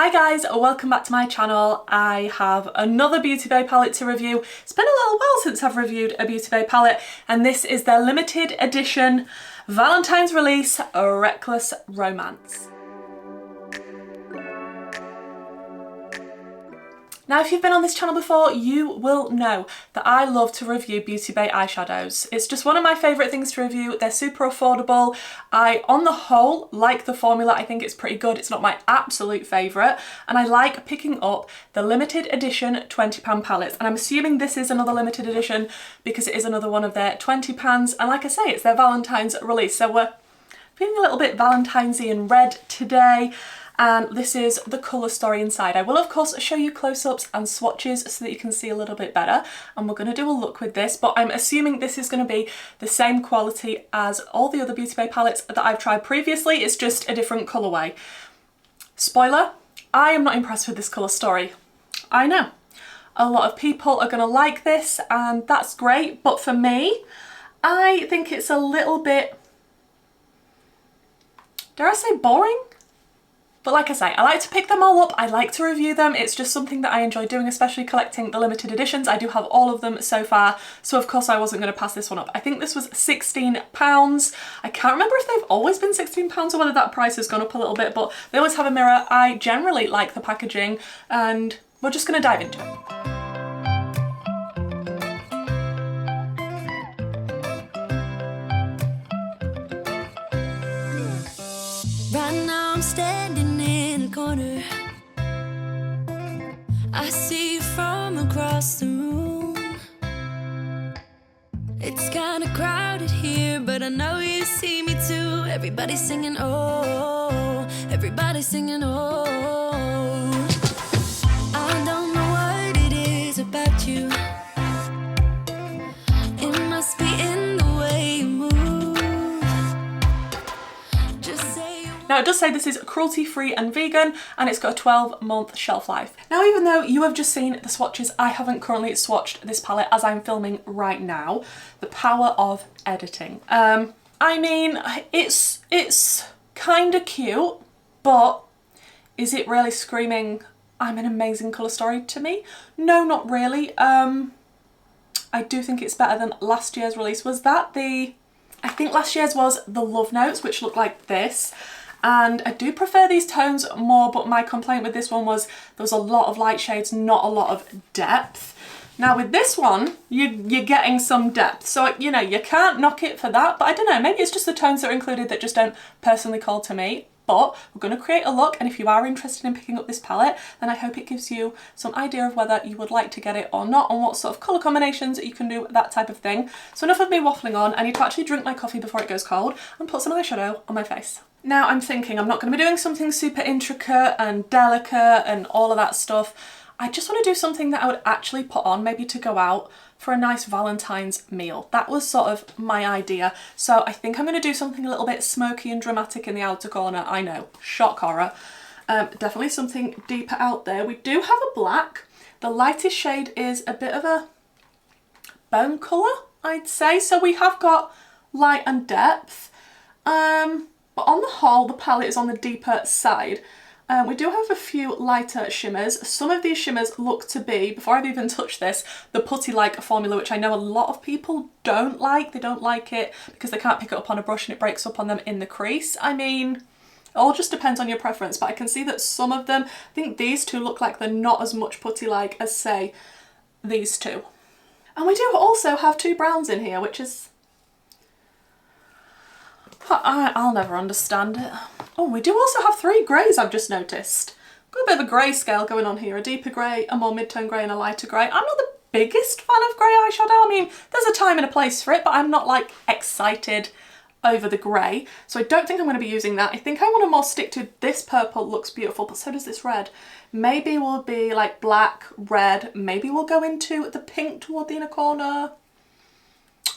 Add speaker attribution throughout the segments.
Speaker 1: Hi guys, welcome back to my channel. I have another Beauty Bay palette to review. It's been a little while since I've reviewed a Beauty Bay palette, and this is their limited edition Valentine's release, Reckless Romance. Now, if you've been on this channel before, you will know that I love to review Beauty Bay eyeshadows. It's just one of my favourite things to review. They're super affordable. I, on the whole, like the formula. I think it's pretty good. It's not my absolute favourite. And I like picking up the limited edition £20 palettes. And I'm assuming this is another limited edition because it is another one of their £20. And like I say, it's their Valentine's release. So we're feeling a little bit Valentine's-y and red today. And this is the colour story inside. I will of course show you close-ups and swatches so that you can see a little bit better, and we're going to do a look with this, but I'm assuming this is going to be the same quality as all the other Beauty Bay palettes that I've tried previously. It's just a different colourway. Spoiler, I am not impressed with this colour story. I know. A lot of people are going to like this and that's great, but for me, I think it's a little bit, dare I say, boring? But like I say, I like to pick them all up, I like to review them, it's just something that I enjoy doing, especially collecting the limited editions. I do have all of them so far, so of course I wasn't going to pass this one up. I think this was £16. I can't remember if they've always been £16 or whether that price has gone up a little bit, but they always have a mirror. I generally like the packaging, and we're just going to dive into it.
Speaker 2: Right now I'm standing in a corner. I see you from across the room. It's kinda crowded here, but I know you see me too. Everybody's singing oh, everybody's singing oh. I don't know what it is about you. It must be in the way you move.
Speaker 1: Now it does say this is cruelty-free and vegan, and it's got a 12-month shelf life. Now, even though you have just seen the swatches, I haven't currently swatched this palette as I'm filming right now. The power of editing. I mean, it's kind of cute, but is it really screaming, I'm an amazing colour story to me? No, not really. I do think it's better than last year's release. Was that the... I think last year's was the Love Notes, which looked like this. And I do prefer these tones more, but my complaint with this one was there was a lot of light shades, not a lot of depth. Now with this one, you're getting some depth. So, you know, you can't knock it for that, but I don't know, maybe it's just the tones that are included that just don't personally call to me. But we're going to create a look, and if you are interested in picking up this palette, then I hope it gives you some idea of whether you would like to get it or not, and what sort of colour combinations you can do, that type of thing. So enough of me waffling on. I need to actually drink my coffee before it goes cold and put some eyeshadow on my face. Now I'm thinking I'm not going to be doing something super intricate and delicate and all of that stuff. I just want to do something that I would actually put on, maybe to go out for a nice Valentine's meal. That was sort of my idea. So I think I'm going to do something a little bit smoky and dramatic in the outer corner. I know, shock horror. Definitely something deeper out there. We do have a black. The lightest shade is a bit of a bone colour, I'd say. So we have got light and depth. But on the whole, the palette is on the deeper side. We do have a few lighter shimmers. Some of these shimmers look to be, before I've even touched this, the putty-like formula, which I know a lot of people don't like. They don't like it because they can't pick it up on a brush and it breaks up on them in the crease. I mean, it all just depends on your preference, but I can see that some of them, I think these two look like they're not as much putty-like as, say, these two. And we do also have two browns in here, which is... I'll never understand it. Oh, we do also have three greys, I've just noticed. Got a bit of a grey scale going on here. A deeper grey, a more mid-tone grey, and a lighter grey. I'm not the biggest fan of grey eyeshadow. I mean, there's a time and a place for it, but I'm not, like, excited over the grey. So I don't think I'm going to be using that. I think I want to more stick to this purple. Looks beautiful, but so does this red. Maybe we'll be, like, black, red. Maybe we'll go into the pink toward the inner corner.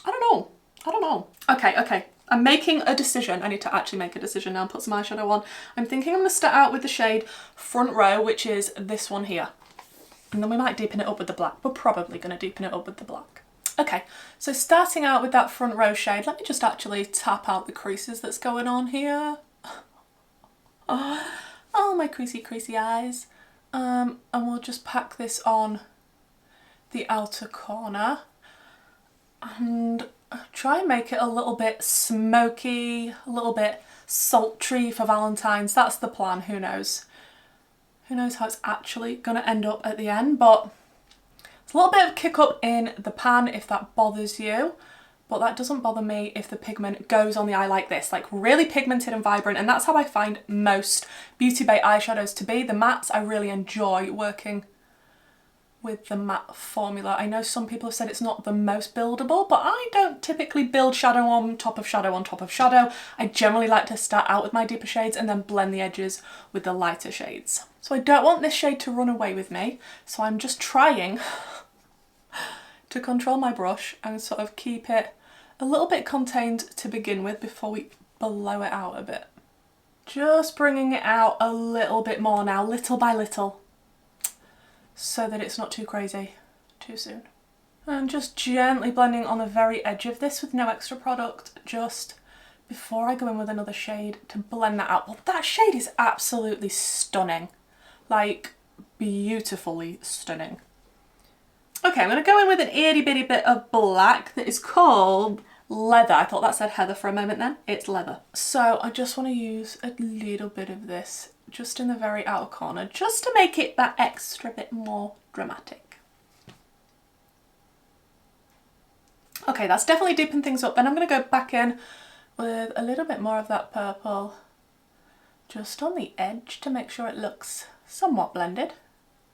Speaker 1: I don't know. I don't know. Okay. I'm making a decision. I need to actually make a decision now and put some eyeshadow on. I'm thinking I'm going to start out with the shade Front Row, which is this one here. And then we might deepen it up with the black. We're probably going to deepen it up with the black. Okay, so starting out with that Front Row shade, let me just actually tap out the creases that's going on here. all my creasy eyes. And we'll just pack this on the outer corner and try and make it a little bit smoky, a little bit sultry for Valentine's. That's the plan. Who knows? Who knows how it's actually going to end up at the end, but it's a little bit of kick up in the pan if that bothers you, but that doesn't bother me if the pigment goes on the eye like this, like really pigmented and vibrant, and that's how I find most Beauty Bay eyeshadows to be. The mattes, I really enjoy working with the matte formula. I know some people have said it's not the most buildable, but I don't typically build shadow on top of shadow on top of shadow. I generally like to start out with my deeper shades and then blend the edges with the lighter shades. So I don't want this shade to run away with me, so I'm just trying to control my brush and sort of keep it a little bit contained to begin with before we blow it out a bit. Just bringing it out a little bit more now, little by little, so that it's not too crazy too soon. And just gently blending on the very edge of this with no extra product, just before I go in with another shade to blend that out. Well, that shade is absolutely stunning, like beautifully stunning. Okay, I'm going to go in with an itty bitty bit of black that is called Leather. I thought that said heather for a moment then. It's leather. So I just want to use a little bit of this just in the very outer corner, just to make it that extra bit more dramatic. Okay, that's definitely deepened things up. Then I'm going to go back in with a little bit more of that purple just on the edge to make sure it looks somewhat blended.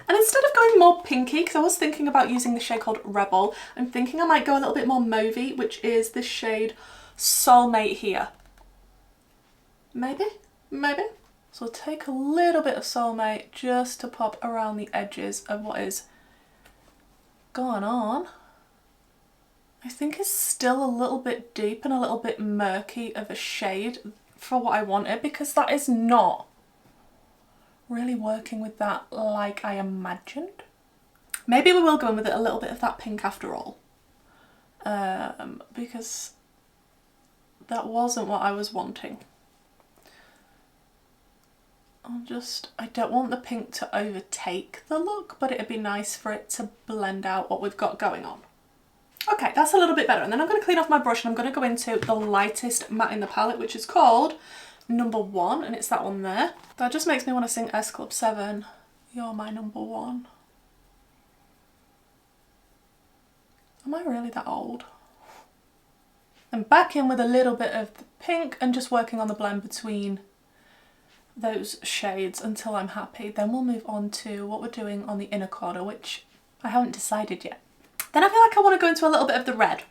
Speaker 1: And instead of going more pinky, because I was thinking about using the shade called Rebel, I'm thinking I might go a little bit more mauvey, which is this shade Soulmate here. Maybe? So I'll take a little bit of Soulmate just to pop around the edges of what is going on. I think it's still a little bit deep and a little bit murky of a shade for what I wanted, because that is not really working with that like I imagined. Maybe we will go in with it a little bit of that pink after all, because that wasn't what I was wanting. I don't want the pink to overtake the look, but it'd be nice for it to blend out what we've got going on. Okay, that's a little bit better. And then I'm going to clean off my brush and I'm going to go into the lightest matte in the palette, which is called Number One, and it's that one there. That just makes me want to sing S Club 7, You're My Number One. Am I really that old? And back in with a little bit of the pink and just working on the blend between those shades until I'm happy. Then we'll move on to what we're doing on the inner corner, which I haven't decided yet. Then I feel like I want to go into a little bit of the red.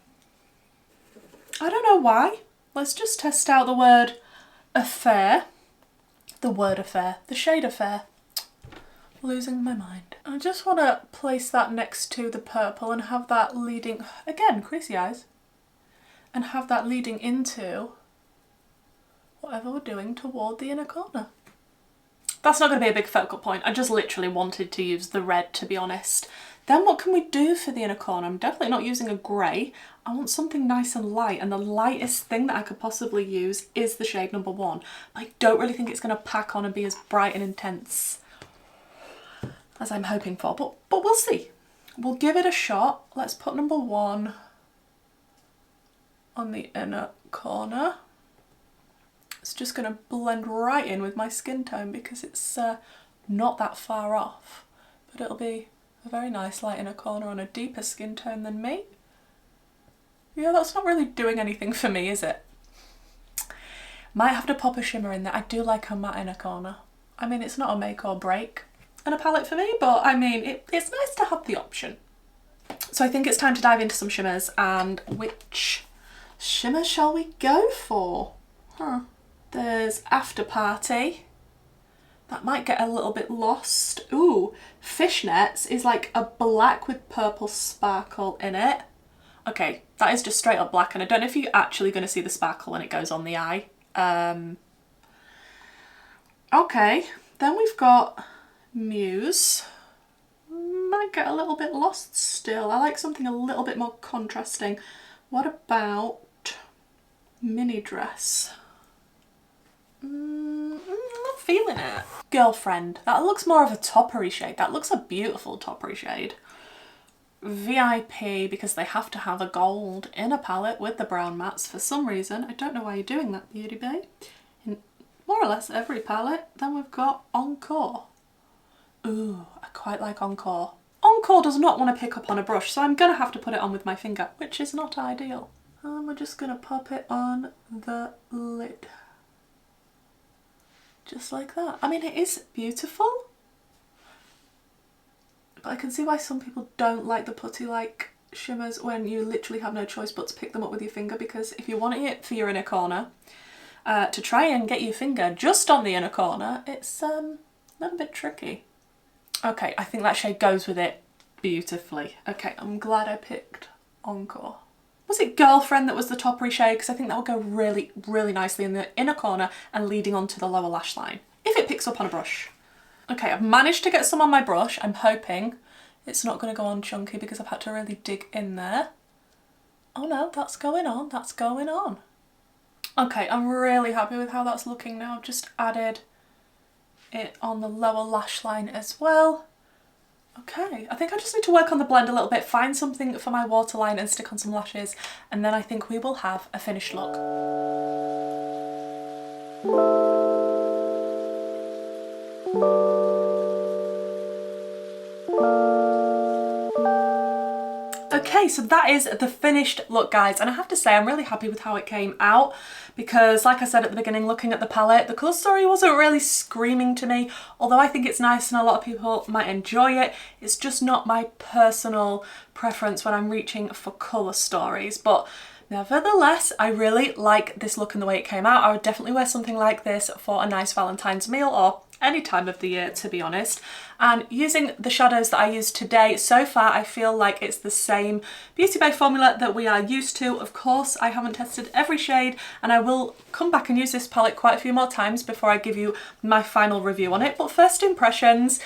Speaker 1: I don't know why. Let's just test out the word affair. The word affair. The shade affair. Losing my mind. I just want to place that next to the purple and have that leading, again, creasy eyes, and have that leading into whatever we're doing toward the inner corner. That's not going to be a big focal point. I just literally wanted to use the red, to be honest. Then what can we do for the inner corner? I'm definitely not using a grey. I want something nice and light, and the lightest thing that I could possibly use is the shade Number One. I don't really think it's going to pack on and be as bright and intense as I'm hoping for, but we'll see. We'll give it a shot. Let's put Number One on the inner corner. It's just going to blend right in with my skin tone because it's not that far off, but it'll be a very nice light inner corner on a deeper skin tone than me. Yeah, that's not really doing anything for me, is it? Might have to pop a shimmer in there. I do like a matte inner corner. I mean, it's not a make or break in a palette for me, but I mean, it's nice to have the option. So I think it's time to dive into some shimmers, and which shimmer shall we go for? There's After Party. That might get a little bit lost. Ooh, Fishnets is like a black with purple sparkle in it. Okay, that is just straight up black, and I don't know if you're actually going to see the sparkle when it goes on the eye. Okay, then we've got Muse. Might get a little bit lost still. I like something a little bit more contrasting. What about Mini Dress? Let's not feeling it. Girlfriend. That looks more of a toppery shade. That looks a beautiful toppery shade. VIP, because they have to have a gold in a palette with the brown mattes for some reason. I don't know why you're doing that, Beauty Bay. In more or less every palette. Then we've got Encore. Ooh, I quite like Encore. Encore does not want to pick up on a brush, so I'm going to have to put it on with my finger, which is not ideal. And we're just going to pop it on the lid. Just like that. I mean, it is beautiful. But I can see why some people don't like the putty-like shimmers when you literally have no choice but to pick them up with your finger, because if you're wanting it for your inner corner, to try and get your finger just on the inner corner, it's a little bit tricky. Okay, I think that shade goes with it beautifully. Okay, I'm glad I picked Encore. Was it Girlfriend that was the toppery shade? Because I think that would go really, really nicely in the inner corner and leading onto the lower lash line, if it picks up on a brush. Okay, I've managed to get some on my brush. I'm hoping it's not going to go on chunky because I've had to really dig in there. Oh no, that's going on, that's going on. Okay, I'm really happy with how that's looking now. I've just added it on the lower lash line as well. Okay, I think I just need to work on the blend a little bit, find something for my waterline and stick on some lashes, and then I think we will have a finished look. Okay, so that is the finished look, guys, and I have to say I'm really happy with how it came out because, like I said at the beginning, looking at the palette, the colour story wasn't really screaming to me, although I think it's nice and a lot of people might enjoy it. It's just not my personal preference when I'm reaching for colour stories, but nevertheless, I really like this look and the way it came out. I would definitely wear something like this for a nice Valentine's meal or any time of the year, to be honest. And using the shadows that I used today, so far I feel like it's the same Beauty Bay formula that we are used to. Of course, I haven't tested every shade and I will come back and use this palette quite a few more times before I give you my final review on it. But first impressions,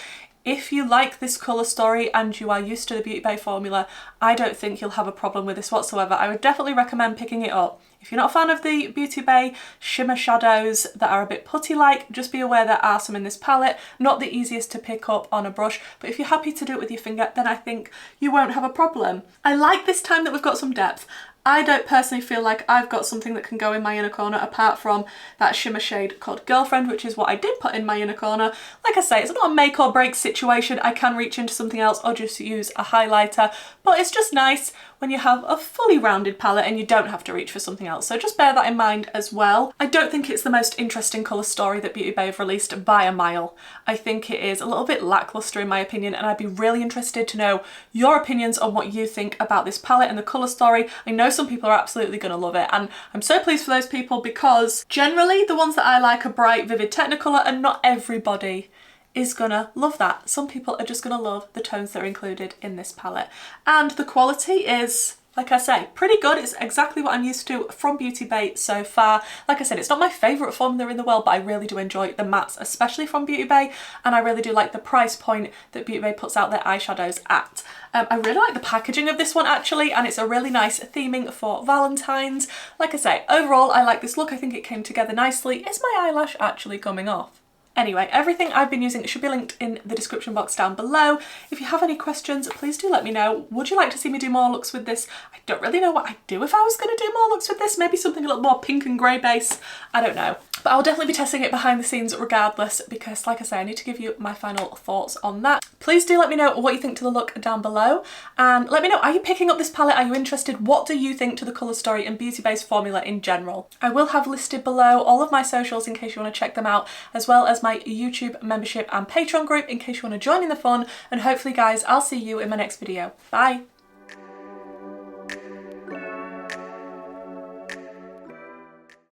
Speaker 1: if you like this colour story and you are used to the Beauty Bay formula, I don't think you'll have a problem with this whatsoever. I would definitely recommend picking it up. If you're not a fan of the Beauty Bay shimmer shadows that are a bit putty-like, just be aware there are some in this palette. Not the easiest to pick up on a brush, but if you're happy to do it with your finger, then I think you won't have a problem. I like this time that we've got some depth. I don't personally feel like I've got something that can go in my inner corner apart from that shimmer shade called Girlfriend, which is what I did put in my inner corner. Like I say, it's not a make or break situation. I can reach into something else or just use a highlighter, but it's just nice when you have a fully rounded palette and you don't have to reach for something else. So just bear that in mind as well. I don't think it's the most interesting colour story that Beauty Bay have released by a mile. I think it is a little bit lacklustre in my opinion, and I'd be really interested to know your opinions on what you think about this palette and the colour story. I know some people are absolutely going to love it, and I'm so pleased for those people because generally the ones that I like are bright, vivid Technicolor, and not everybody is gonna love that. Some people are just gonna love the tones that are included in this palette. And the quality is, like I say, pretty good. It's exactly what I'm used to from Beauty Bay so far. Like I said, it's not my favourite formula in the world, but I really do enjoy the mattes, especially from Beauty Bay, and I really do like the price point that Beauty Bay puts out their eyeshadows at. I really like the packaging of this one actually, and it's a really nice theming for Valentine's. Like I say, overall I like this look. I think it came together nicely. Is my eyelash actually coming off? Anyway, everything I've been using should be linked in the description box down below. If you have any questions, please do let me know. Would you like to see me do more looks with this? I don't really know what I'd do if I was going to do more looks with this. Maybe something a little more pink and grey base. I don't know. But I'll definitely be testing it behind the scenes regardless because, like I say, I need to give you my final thoughts on that. Please do let me know what you think to the look down below. And let me know, are you picking up this palette? Are you interested? What do you think to the colour story and Beauty Bay's formula in general? I will have listed below all of my socials in case you want to check them out, as well as my YouTube membership and Patreon group in case you want to join in the fun. And hopefully guys, I'll see you in my next video. Bye!